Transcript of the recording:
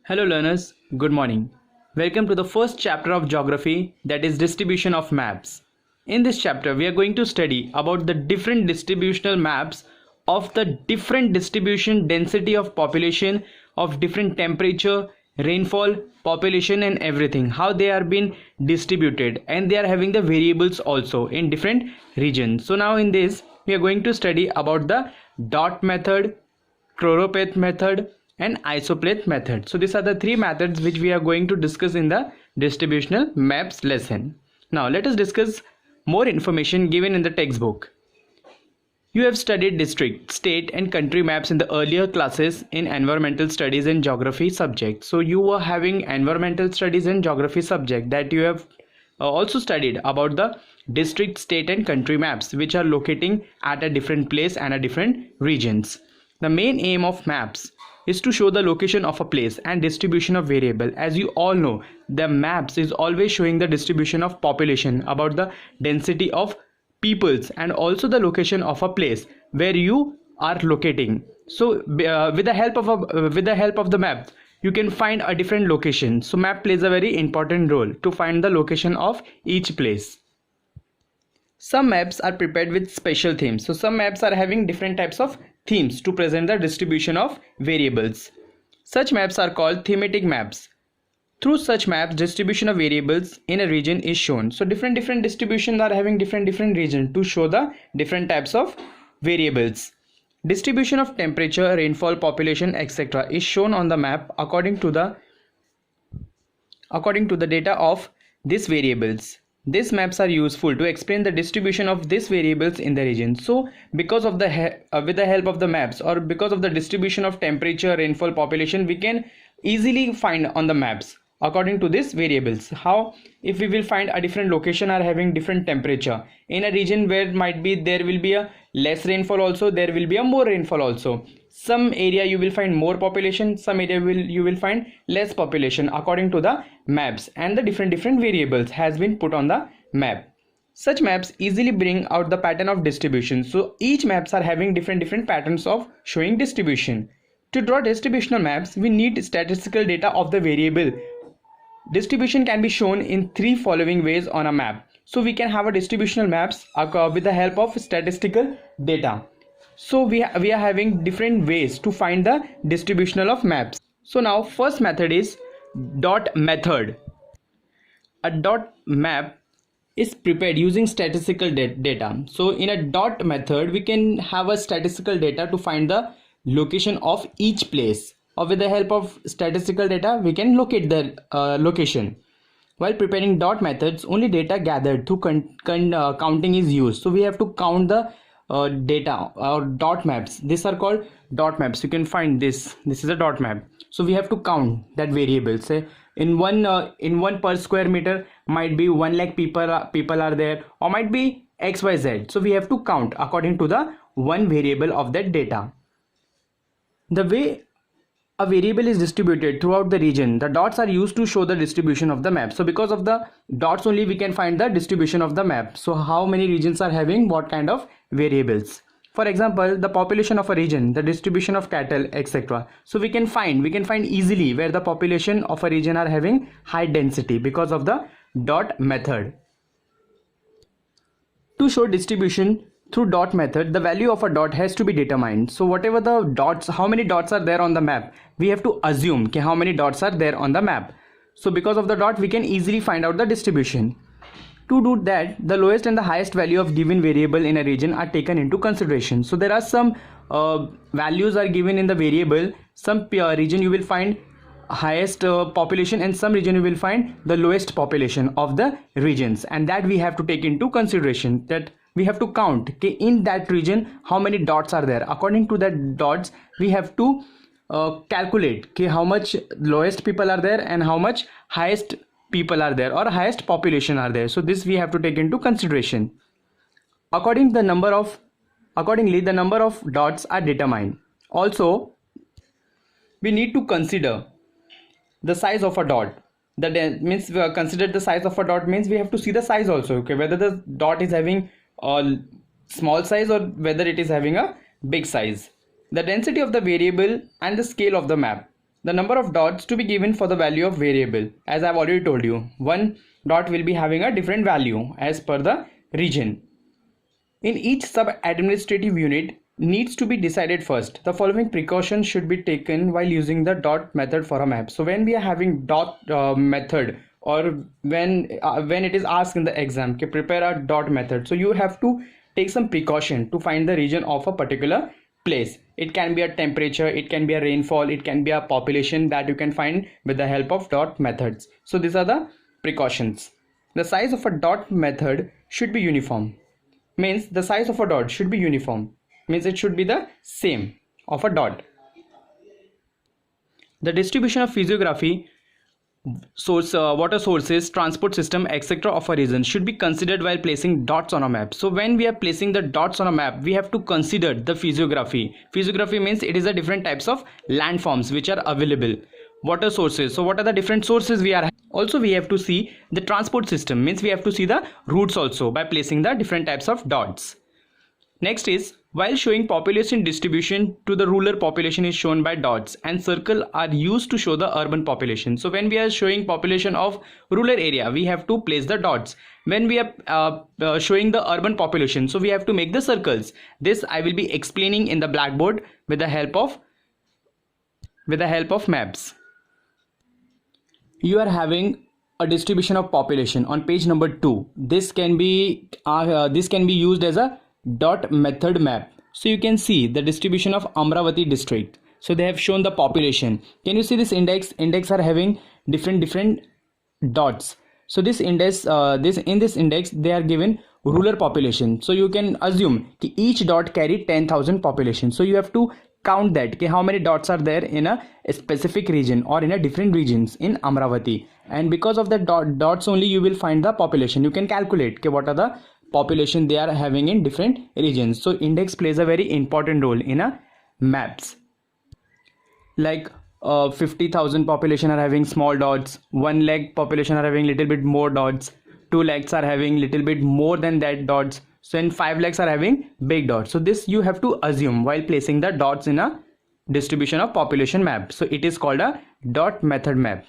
Hello learners, good morning. Welcome to the first chapter of geography, that is distribution of maps. In this chapter we are going to study about the different distributional maps of the different distribution density of population of different temperature, rainfall, population and everything, how they are being distributed, and they are having the variables also in different regions. So now in this we are going to study about the dot method, choropleth method and isopleth method. So these are the three methods which we are going to discuss in the distributional maps lesson. Now let us discuss more information given in the textbook. You have studied district, state and country maps in the earlier classes in environmental studies and geography subject. So you were having environmental studies and geography subject, that you have also studied about the district, state and country maps which are locating at a different place and a different regions. The main aim of maps is to show the location of a place and distribution of variable. As you all know, the maps is always showing the distribution of population, about the density of peoples and also the location of a place where you are locating. So with the help of the map you can find a different location. So map plays a very important role to find the location of each place. Some maps are prepared with special themes. So some maps are having different types of themes to present the distribution of variables. Such maps are called thematic maps. Through such maps, distribution of variables in a region is shown. So different distributions are having different regions to show the different types of variables. Distribution of temperature, rainfall, population, etc. is shown on the map according to the data of these variables. These maps are useful to explain the distribution of these variables in the region. So because of with the help of the maps, or because of the distribution of temperature, rainfall, population, we can easily find on the maps according to these variables. How? If we will find a different location are having different temperature in a region where there will be a less rainfall, also there will be a more rainfall also. Some area you will find more population, some area you will find less population according to the maps, and the different variables has been put on the map. Such maps easily bring out the pattern of distribution. So each maps are having different patterns of showing distribution. To draw distributional maps, we need statistical data of the variable. Distribution can be shown in three following ways on a map. So we can have a distributional maps with the help of statistical data. So we are having different ways to find the distributional of maps. So now first method is dot method. A dot map is prepared using statistical data. So in a dot method we can have a statistical data to find the location of each place, or with the help of statistical data we can locate the location. While preparing dot methods, only data gathered through counting is used. So we have to count the data or dot maps. These are called dot maps. You can find this is a dot map. So we have to count that variable. Say in one per square meter might be 1 lakh people are there, or might be XYZ. So we have to count according to the one variable of that data. The way a variable is distributed throughout the region, the dots are used to show the distribution of the map. So because of the dots only we can find the distribution of the map. So how many regions are having what kind of variables. For example, the population of a region, the distribution of cattle, etc. So we can find easily where the population of a region are having high density because of the dot method. To show distribution through dot method, the value of a dot has to be determined. So whatever the dots, how many dots are there on the map, we have to assume how many dots are there on the map. So because of the dot we can easily find out the distribution. To do that, the lowest and the highest value of given variable in a region are taken into consideration. So there are some values are given in the variable. Some region you will find highest population, and some region you will find the lowest population of the regions, and that we have to take into consideration. That we have to count in that region how many dots are there. According to that dots we have to calculate how much lowest people are there and how much highest people are there or highest population are there. So this we have to take into consideration. Accordingly the number of dots are determined. Also we need to consider the size of a dot. That means consider the size of a dot means we have to see the size also, okay, whether the dot is having a small size or whether it is having a big size. The density of the variable and the scale of the map. the number of dots to be given for the value of variable. As I've already told you, one dot will be having a different value as per the region. In each sub-administrative unit needs to be decided first. The following precautions should be taken while using the dot method for a map. So when we are having dot method, or when it is asked in the exam, okay, prepare a dot method, so you have to take some precaution to find the region of a particular place. It can be a temperature, it can be a rainfall, it can be a population that you can find with the help of dot methods. So these are the precautions. The size of a dot method should be uniform. Means the size of a dot should be uniform. Means it should be the same of a dot. The distribution of physiography, source, water sources, transport system, etc. of a region should be considered while placing dots on a map. So when we are placing the dots on a map, we have to consider the physiography. Physiography means it is the different types of landforms which are available. Water sources, so what are the different sources we are. Also we have to see the transport system, means we have to see the routes also by placing the different types of dots. Next is, while showing population distribution, to the rural population is shown by dots, and circle are used to show the urban population. So when we are showing population of rural area, we have to place the dots. When we are showing the urban population, so we have to make the circles. This I will be explaining in the blackboard with the help of maps. You are having a distribution of population on page number 2. This can be used as a dot method map. So you can see the distribution of Amravati district. So they have shown the population. Can you see this index? Index are having different dots. So this index, in this index they are given rural population. So you can assume that each dot carry 10,000 population. So you have to count that, okay, how many dots are there in a specific region or in a different regions in Amravati, and because of the dots only you will find the population. You can calculate, okay, what are the population they are having in different regions. So index plays a very important role in a maps. Like 50,000 population are having small dots, 1 lakh population are having little bit more dots, 2 lakhs are having little bit more than that dots, so in 5 lakhs are having big dots. So this you have to assume while placing the dots in a distribution of population map. So it is called a dot method map.